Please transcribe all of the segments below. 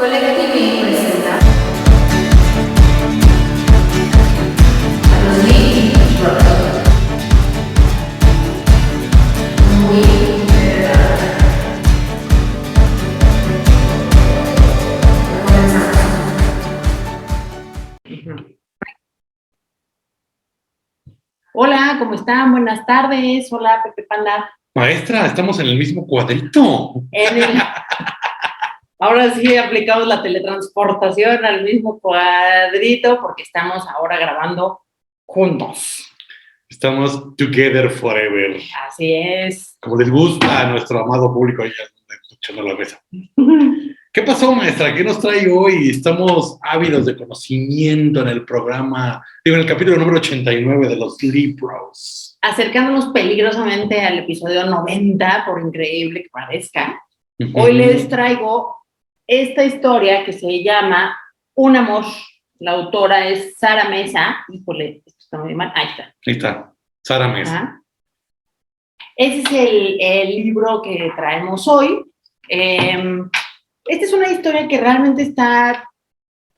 Colega TV presenta a los Lady Brothers. Muy Hola, ¿cómo están? Buenas tardes. Hola, Pepe Panda. Maestra, estamos en el mismo cuadrito. Ahora sí aplicamos la teletransportación al mismo cuadrito porque estamos ahora grabando juntos. Estamos together forever. Así es. Como les gusta a nuestro amado público ahí escuchando la mesa. ¿Qué pasó, maestra? ¿Qué nos trae hoy? Estamos ávidos de conocimiento en el programa, en el capítulo número 89 de los Libros. Acercándonos peligrosamente al episodio 90, por increíble que parezca, hoy les traigo esta historia que se llama Un amor. La autora es Sara Mesa. Híjole, esto está muy mal. Ahí está. Ahí está, Sara Mesa. Ajá. Ese es el libro que traemos hoy. Esta es una historia que realmente está,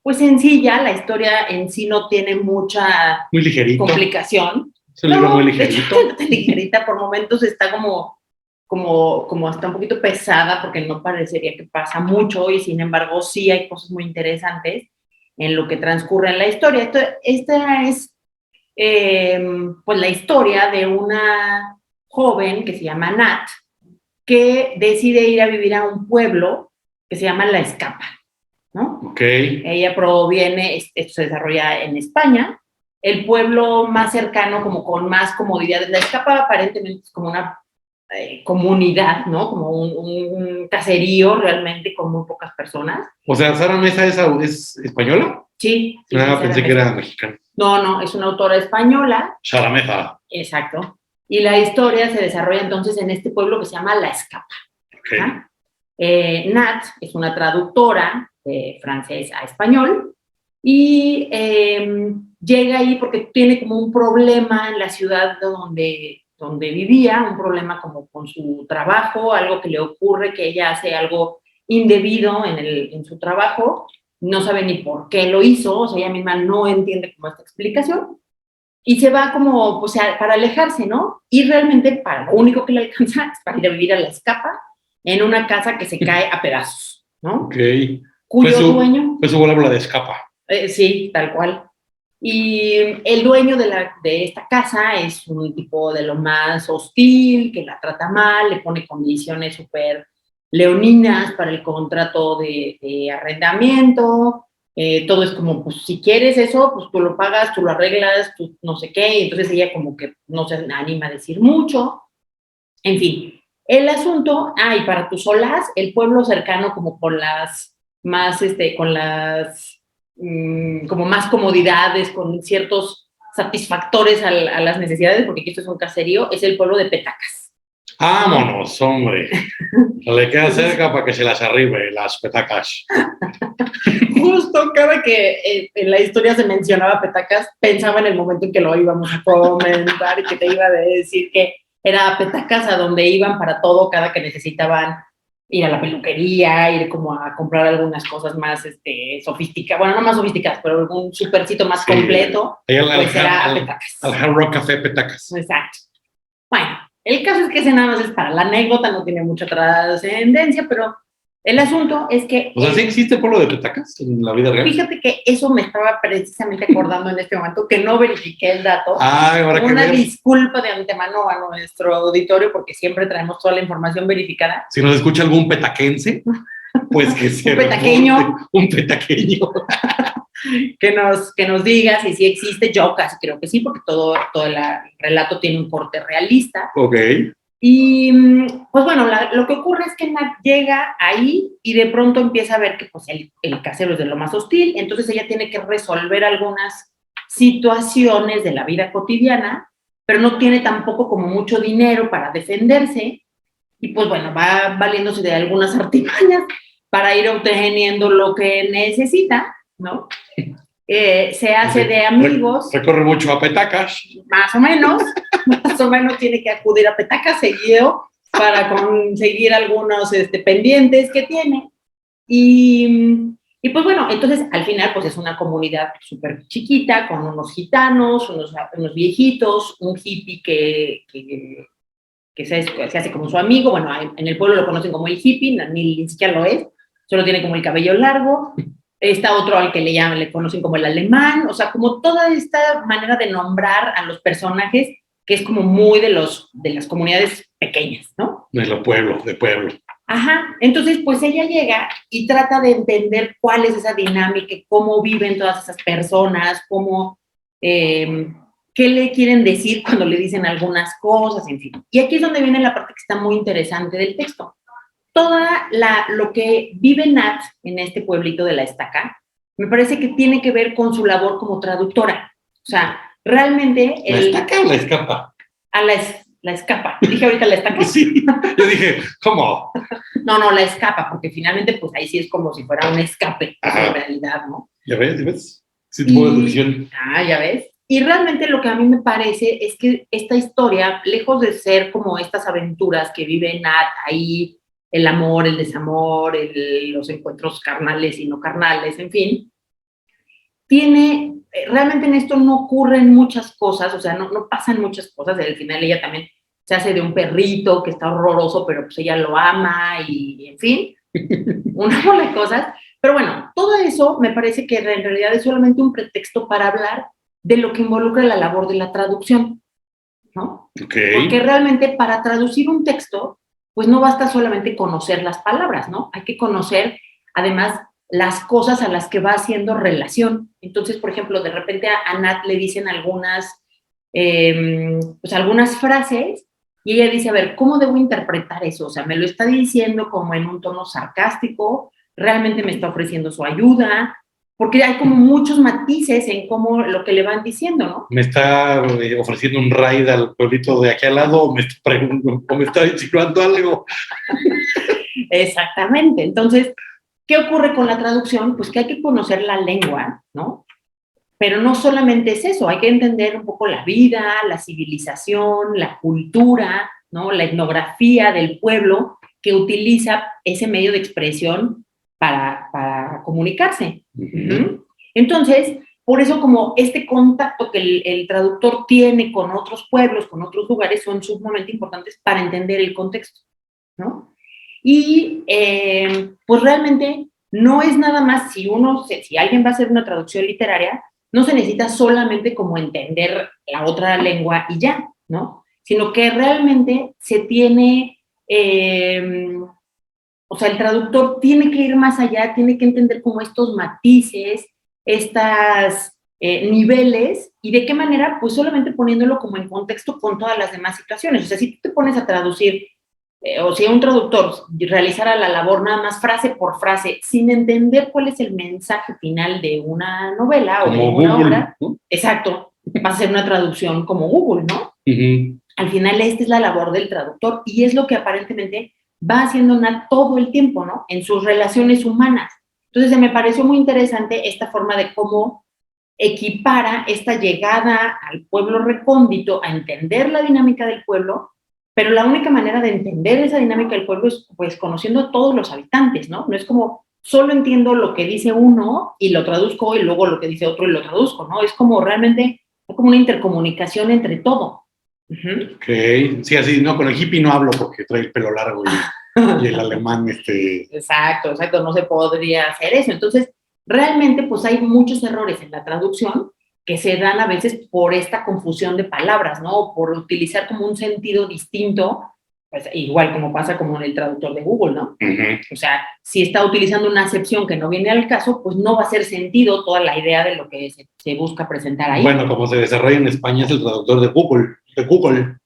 pues, sencilla. La historia en sí no tiene mucha Muy ligerito. complicación. Es un libro muy ligerito. Está ligerita, por momentos está como hasta un poquito pesada, porque no parecería que pasa mucho, y sin embargo sí hay cosas muy interesantes en lo que transcurre en la historia. Esta es pues la historia de una joven que se llama Nat, que decide ir a vivir a un pueblo que se llama La Escapa, ¿no? Ok. Ella proviene, esto se desarrolla en España. El pueblo más cercano, como con más comodidades, La Escapa aparentemente es como una comunidad, ¿no? Como un caserío realmente con muy pocas personas. O sea, Sara Mesa es española. Sí. Pensé que era mexicana. No, es una autora española. Sara Mesa. Exacto. Y la historia se desarrolla entonces en este pueblo que se llama La Escapa. Okay. Nat es una traductora de francés a español y llega ahí porque tiene como un problema en la ciudad donde vivía, un problema como con su trabajo, algo que le ocurre, que ella hace algo indebido en su trabajo, no sabe ni por qué lo hizo, o sea, ella misma no entiende como esta explicación, y se va como, pues, para alejarse, ¿no? Y realmente para lo único que le alcanza es para ir a vivir a La Escapa, en una casa que se cae a pedazos, ¿no? Ok. Cuyo dueño... Fue su bola de escapa. Sí, tal cual. Y el dueño de esta casa es un tipo de lo más hostil, que la trata mal, le pone condiciones súper leoninas para el contrato de arrendamiento. Todo es como, pues, si quieres eso, pues tú lo pagas, tú lo arreglas, tú no sé qué. Y entonces ella como que no se anima a decir mucho. En fin, el asunto, y para tus olas, el pueblo cercano como con las más, con las... como más comodidades, con ciertos satisfactores a las necesidades, porque aquí esto es un caserío, es el pueblo de Petacas. ¡Vámonos, hombre! Le queda cerca para que se las arribe, las Petacas. Justo cada que en la historia se mencionaba Petacas, pensaba en el momento en que lo íbamos a comentar y que te iba a decir que era Petacas a donde iban para todo, cada que necesitaban ir a la peluquería, ir como a comprar algunas cosas más sofisticadas, bueno, no más sofisticadas, pero algún supercito más completo, pues era Petacas. Al Hard Rock Café Petacas. Exacto. Bueno, el caso es que ese nada más es para la anécdota, no tiene mucha trascendencia, pero el asunto es que... O sea, ¿sí existe el pueblo de Petacas en la vida real? Fíjate que eso me estaba precisamente acordando en este momento, que no verifiqué el dato. Una disculpa de antemano a nuestro auditorio, porque siempre traemos toda la información verificada. Si nos escucha algún petaquense, pues que sea un petaqueño. que nos diga si sí existe. Yo casi creo que sí, porque todo el relato tiene un corte realista. Ok. Y pues bueno, lo que ocurre es que Nat llega ahí y de pronto empieza a ver que pues el casero es de lo más hostil, entonces ella tiene que resolver algunas situaciones de la vida cotidiana, pero no tiene tampoco como mucho dinero para defenderse, y pues bueno, va valiéndose de algunas artimañas para ir obteniendo lo que necesita, ¿no? Se hace de amigos. Recorre mucho a Petacas. Más o menos tiene que acudir a Petacas seguido para conseguir algunos pendientes que tiene. Y pues bueno, entonces al final pues es una comunidad súper chiquita, con unos gitanos, unos viejitos, un hippie que se hace como su amigo, bueno, en el pueblo lo conocen como el hippie, ni siquiera lo es, solo tiene como el cabello largo. Está otro al que le conocen como el alemán, o sea, como toda esta manera de nombrar a los personajes que es como muy de las comunidades pequeñas, ¿no? De pueblo. Ajá, entonces pues ella llega y trata de entender cuál es esa dinámica, cómo viven todas esas personas, qué le quieren decir cuando le dicen algunas cosas, en fin. Y aquí es donde viene la parte que está muy interesante del texto. Lo que vive Nat en este pueblito de La Estaca, me parece que tiene que ver con su labor como traductora. O sea, realmente... ¿La estaca o la escapa? La escapa. Dije ahorita la estaca. Sí, yo dije, ¿cómo? No, la escapa, porque finalmente, pues ahí sí es como si fuera un escape, en realidad, ¿no? ¿Ya ves? Sí, tuvo deducción. Ya ves. Y realmente lo que a mí me parece es que esta historia, lejos de ser como estas aventuras que vive Nat ahí, el amor, el desamor, los encuentros carnales y no carnales, en fin, realmente en esto no ocurren muchas cosas, o sea, no pasan muchas cosas. Al final ella también se hace de un perrito que está horroroso, pero pues ella lo ama y en fin, una bola de cosas. Pero bueno, todo eso me parece que en realidad es solamente un pretexto para hablar de lo que involucra la labor de la traducción, ¿no? Okay. Porque realmente para traducir un texto, pues no basta solamente conocer las palabras, ¿no? Hay que conocer, además, las cosas a las que va haciendo relación. Entonces, por ejemplo, de repente a Nat le dicen algunas frases y ella dice, a ver, ¿cómo debo interpretar eso? O sea, me lo está diciendo como en un tono sarcástico, realmente me está ofreciendo su ayuda, porque hay como muchos matices en cómo lo que le van diciendo, ¿no? ¿Me está ofreciendo un raid al pueblito de aquí al lado o me está insinuando algo? Exactamente. Entonces, ¿qué ocurre con la traducción? Pues que hay que conocer la lengua, ¿no? Pero no solamente es eso, hay que entender un poco la vida, la civilización, la cultura, ¿no? La etnografía del pueblo que utiliza ese medio de expresión para comunicarse. Uh-huh. Entonces, por eso como este contacto que el traductor tiene con otros pueblos, con otros lugares, son sumamente importantes para entender el contexto, ¿no? Y pues realmente no es nada más, si alguien va a hacer una traducción literaria, no se necesita solamente como entender la otra lengua y ya, ¿no? Sino que realmente se tiene, o sea, el traductor tiene que ir más allá, tiene que entender como estos matices, estos niveles, y de qué manera, pues solamente poniéndolo como en contexto con todas las demás situaciones. O sea, si tú te pones a traducir, o si un traductor realizara la labor nada más frase por frase, sin entender cuál es el mensaje final de una novela como o de una Google, obra, ¿no? Exacto, va a ser una traducción como Google, ¿no? Uh-huh. Al final esta es la labor del traductor y es lo que aparentemente va haciendo Nat todo el tiempo, ¿no? En sus relaciones humanas. Entonces me pareció muy interesante esta forma de cómo equipara esta llegada al pueblo recóndito a entender la dinámica del pueblo, pero la única manera de entender esa dinámica del pueblo es pues conociendo a todos los habitantes, ¿no? No es como solo entiendo lo que dice uno y lo traduzco y luego lo que dice otro y lo traduzco, ¿no? Es como realmente como una intercomunicación entre todo. Uh-huh. Ok, sí, así, no, con el hippie no hablo porque trae el pelo largo y el alemán, Exacto, no se podría hacer eso. Entonces, realmente, pues hay muchos errores en la traducción que se dan a veces por esta confusión de palabras, ¿no? Por utilizar como un sentido distinto, pues igual como pasa como en el traductor de Google, ¿no? Uh-huh. O sea, si está utilizando una acepción que no viene al caso, pues no va a hacer sentido toda la idea de lo que se busca presentar ahí. Bueno, como se desarrolla en España es el traductor de Google. De Google.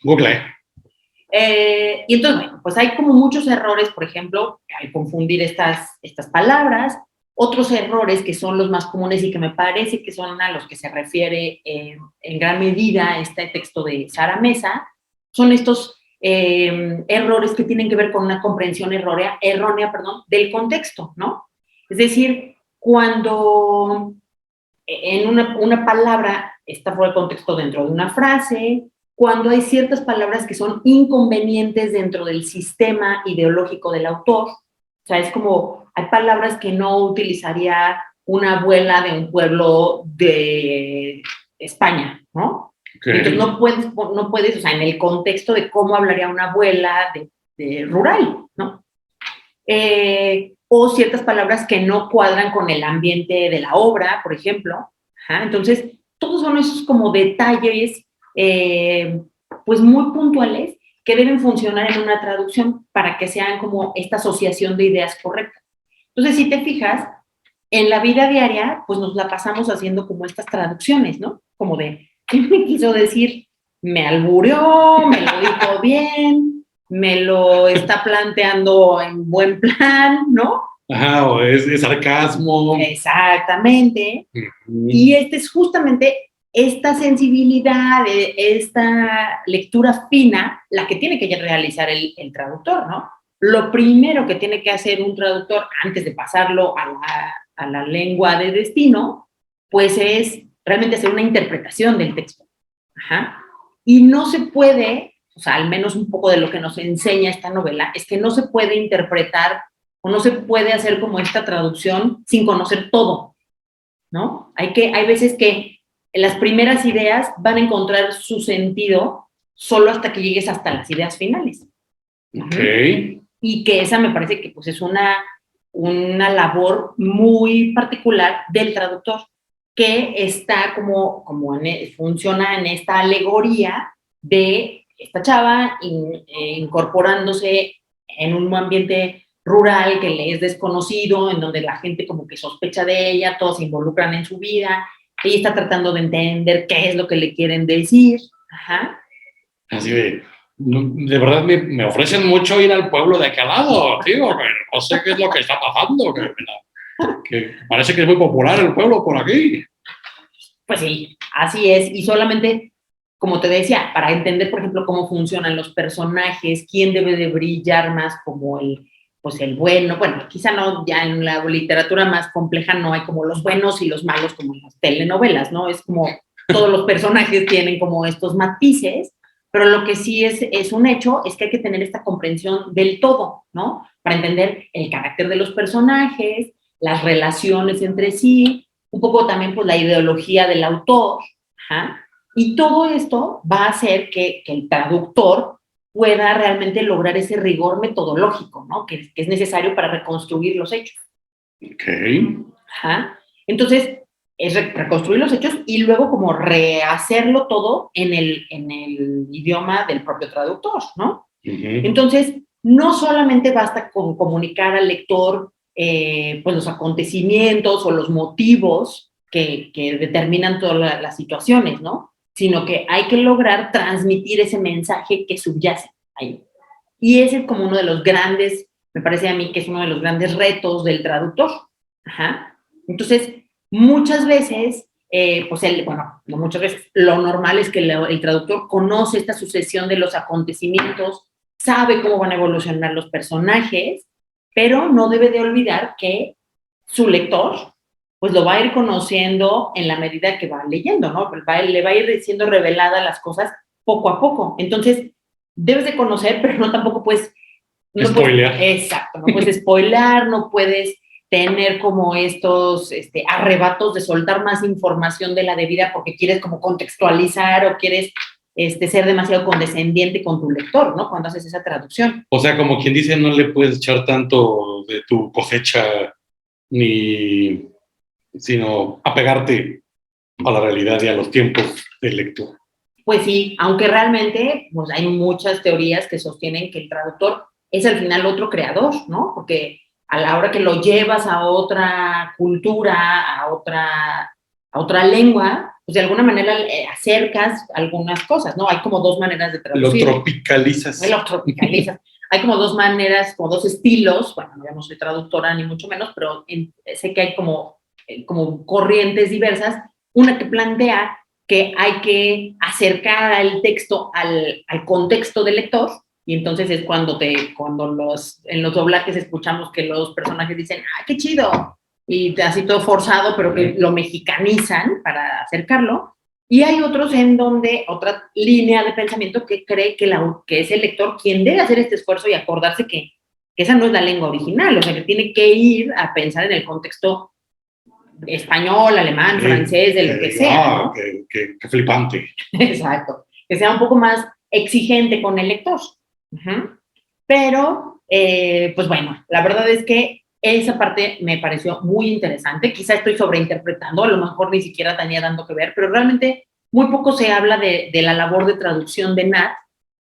Google. Y entonces, bueno, pues hay como muchos errores, por ejemplo, al confundir estas palabras. Otros errores que son los más comunes y que me parece que son a los que se refiere en gran medida este texto de Sara Mesa, son estos errores que tienen que ver con una comprensión errónea, del contexto, ¿no? Es decir, cuando en una palabra está fuera de contexto dentro de una frase, cuando hay ciertas palabras que son inconvenientes dentro del sistema ideológico del autor, O sea, es como, hay palabras que no utilizaría una abuela de un pueblo de España, ¿no? Okay. Entonces no puedes, o sea, en el contexto de cómo hablaría una abuela de rural, ¿no? O ciertas palabras que no cuadran con el ambiente de la obra, por ejemplo. Ajá, entonces, todos son esos como detalles, pues muy puntuales que deben funcionar en una traducción para que sean como esta asociación de ideas correcta. Entonces, si te fijas, en la vida diaria, pues nos la pasamos haciendo como estas traducciones, ¿no? Como de, ¿qué me quiso decir? Me albureó, me lo dijo bien, me lo está planteando en buen plan, ¿no? Ajá, o es sarcasmo. Exactamente. Uh-huh. Y es justamente esta sensibilidad, esta lectura fina, la que tiene que realizar el traductor, ¿no? Lo primero que tiene que hacer un traductor antes de pasarlo a la lengua de destino, pues es realmente hacer una interpretación del texto. Ajá. Y no se puede, o sea, al menos un poco de lo que nos enseña esta novela, es que no se puede interpretar o no se puede hacer como esta traducción sin conocer todo, ¿no? Hay veces que las primeras ideas van a encontrar su sentido solo hasta que llegues hasta las ideas finales. Ok. Y que esa me parece que pues es una labor muy particular del traductor, que está como funciona en esta alegoría de esta chava incorporándose en un ambiente rural que le es desconocido, en donde la gente como que sospecha de ella, todos se involucran en su vida, ella está tratando de entender qué es lo que le quieren decir. Ajá. Así de verdad me ofrecen mucho ir al pueblo de aquel lado, tío, pero no sé qué es lo que está pasando, que parece que es muy popular el pueblo por aquí. Pues sí, así es, y solamente, como te decía, para entender, por ejemplo, cómo funcionan los personajes, quién debe de brillar más como pues el bueno, quizá no, ya en la literatura más compleja no hay como los buenos y los malos como en las telenovelas, ¿no? Es como todos los personajes tienen como estos matices, pero lo que sí es un hecho es que hay que tener esta comprensión del todo, ¿no? Para entender el carácter de los personajes, las relaciones entre sí, un poco también pues la ideología del autor, ¿ja? Y todo esto va a hacer que el traductor pueda realmente lograr ese rigor metodológico, ¿no? Que es necesario para reconstruir los hechos. Ok. Ajá. Entonces, es reconstruir los hechos y luego como rehacerlo todo en el idioma del propio traductor, ¿no? Uh-huh. Entonces, no solamente basta con comunicar al lector pues los acontecimientos o los motivos que determinan todas las situaciones, ¿no? Sino que hay que lograr transmitir ese mensaje que subyace ahí. Y ese es como uno de los grandes, me parece a mí que es uno de los grandes retos del traductor. Ajá. Entonces, muchas veces, no muchas veces, lo normal es que el traductor conoce esta sucesión de los acontecimientos, sabe cómo van a evolucionar los personajes, pero no debe de olvidar que su lector, pues lo va a ir conociendo en la medida que va leyendo, ¿no? Le va a ir siendo revelada las cosas poco a poco. Entonces, debes de conocer, pero no tampoco puedes... Spoilear. Exacto, no puedes spoilar, no puedes tener como estos arrebatos de soltar más información de la debida porque quieres como contextualizar o quieres ser demasiado condescendiente con tu lector, ¿no? Cuando haces esa traducción. O sea, como quien dice, no le puedes echar tanto de tu cosecha sino apegarte a la realidad y a los tiempos de lectura. Pues sí, aunque realmente pues hay muchas teorías que sostienen que el traductor es al final otro creador, ¿no? Porque a la hora que lo llevas a otra cultura, a otra lengua, pues de alguna manera acercas algunas cosas, ¿no? Hay como dos maneras de traducir. Lo tropicalizas. Lo tropicalizas. Hay como dos maneras, como dos estilos, bueno, yo no soy traductora ni mucho menos, pero sé que hay como corrientes diversas, una que plantea que hay que acercar al texto al contexto del lector, y entonces es cuando en los doblajes escuchamos que los personajes dicen, ¡ay, qué chido! Y así todo forzado, pero que lo mexicanizan para acercarlo. Y hay otros en donde, otra línea de pensamiento que cree que es el lector quien debe hacer este esfuerzo y acordarse que que esa no es la lengua original, o sea, que tiene que ir a pensar en el contexto español, alemán, francés, de lo que sea, ¿no? Qué flipante. Exacto, que sea un poco más exigente con el lector. Pero, pues bueno, la verdad es que esa parte me pareció muy interesante. Quizá estoy sobreinterpretando, a lo mejor ni siquiera tenía dando que ver, pero realmente muy poco se habla de la labor de traducción de Nat,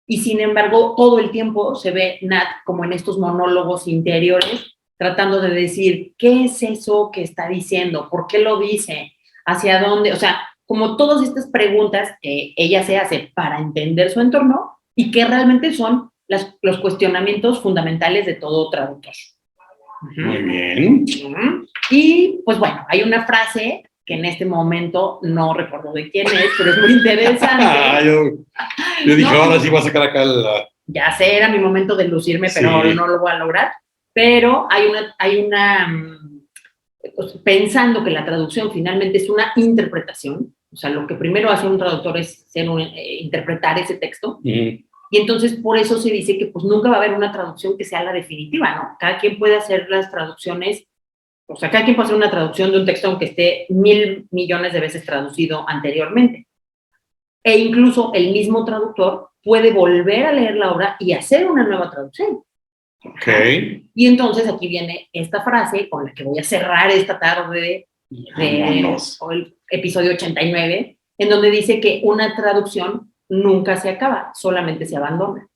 y sin embargo todo el tiempo se ve Nat como en estos monólogos interiores, tratando de decir, ¿qué es eso que está diciendo? ¿Por qué lo dice? ¿Hacia dónde? O sea, como todas estas preguntas que ella se hace para entender su entorno y que realmente son los cuestionamientos fundamentales de todo traductor. Muy bien. Y pues bueno, hay una frase que en este momento no recuerdo de quién es, pero es muy interesante. yo dije, no, ahora sí voy a sacar acá la... Ya sé, era mi momento de lucirme, pero sí, no lo voy a lograr. Pero hay una pensando que la traducción finalmente es una interpretación, o sea, lo que primero hace un traductor es interpretar ese texto. Y entonces por eso se dice que pues nunca va a haber una traducción que sea la definitiva, ¿no? Cada quien puede hacer las traducciones, o sea, cada quien puede hacer una traducción de un texto aunque esté 1,000 millones de veces traducido anteriormente. E incluso el mismo traductor puede volver a leer la obra y hacer una nueva traducción. Ok. Y entonces aquí viene esta frase con la que voy a cerrar esta tarde o el episodio 89, en donde dice que una traducción nunca se acaba, solamente se abandona.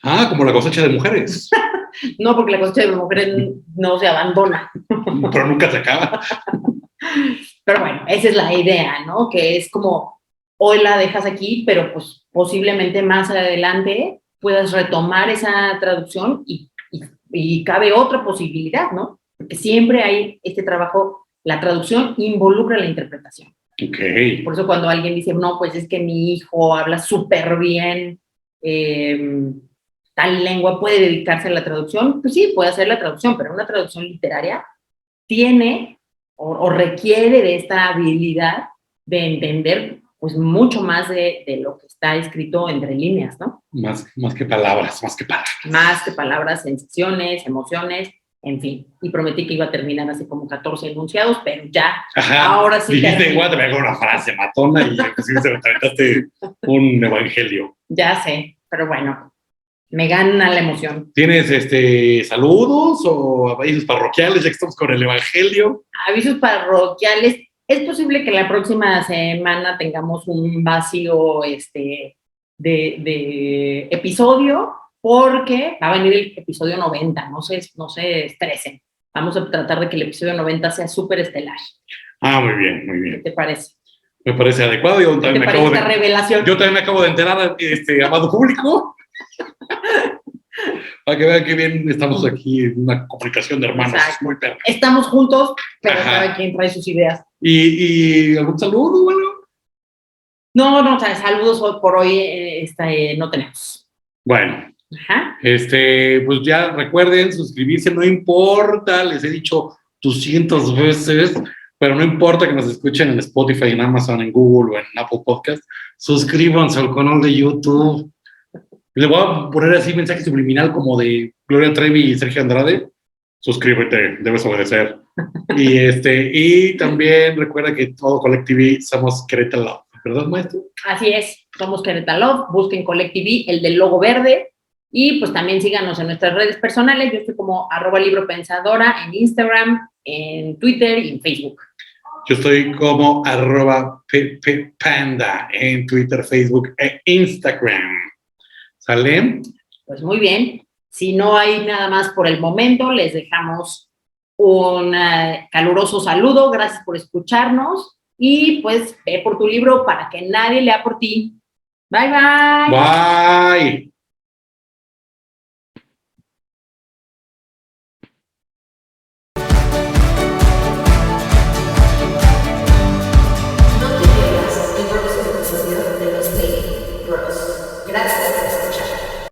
Ah, como la cosecha de mujeres. No, porque la cosecha de mujeres no se abandona. Pero nunca se acaba. Pero bueno, esa es la idea, ¿no? Que es como, hoy la dejas aquí, pero pues posiblemente más adelante puedas retomar esa traducción y cabe otra posibilidad, ¿no? Porque siempre hay este trabajo, la traducción involucra la interpretación. Okay. Por eso cuando alguien dice, no, pues es que mi hijo habla súper bien tal lengua, puede dedicarse a la traducción, pues sí, puede hacer la traducción, pero una traducción literaria tiene o requiere de esta habilidad de entender pues mucho más de lo que está escrito entre líneas, ¿no? Más que palabras, más que palabras. Más que palabras, sensaciones, emociones, en fin. Y prometí que iba a terminar así como 14 enunciados, pero ya, ahora sí. Dijiste, igual te me hago una frase matona y inclusive te aventaste un evangelio. Ya sé, pero bueno, me gana la emoción. ¿Tienes saludos o avisos parroquiales ya que estamos con el evangelio? Avisos parroquiales. Es posible que la próxima semana tengamos un vacío de episodio, porque va a venir el episodio 90, no se estresen. Vamos a tratar de que el episodio 90 sea súper estelar. Ah, muy bien, muy bien. ¿Qué te parece? Me parece adecuado. Yo también revelación? Yo también me acabo de enterar, amado público. Para que vean que bien estamos aquí en una comunicación de hermanos. Exacto. Muy perra. Estamos juntos, pero cada quien trae sus ideas. ¿Y algún saludo, bueno? No, o sea, saludos por hoy no tenemos. Bueno. Ajá. Pues ya recuerden suscribirse, no importa, les he dicho 200 veces, pero no importa que nos escuchen en Spotify, en Amazon, en Google o en Apple Podcast, suscríbanse al canal de YouTube. Le voy a poner así mensaje subliminal como de Gloria Trevi y Sergio Andrade. Suscríbete, debes obedecer. Y también recuerda que todo Collective somos Querétaro Love, ¿verdad, maestro? Así es, somos Querétaro Love, busquen Collective, el del logo verde, y pues también síganos en nuestras redes personales. Yo estoy como @libropensadora en Instagram, en Twitter y en Facebook. Yo estoy como @ppanda en Twitter, Facebook e Instagram. ¿Sale? Pues muy bien. Si no hay nada más por el momento, les dejamos un caluroso saludo. Gracias por escucharnos. Y pues ve por tu libro para que nadie lea por ti. Bye, bye. Bye.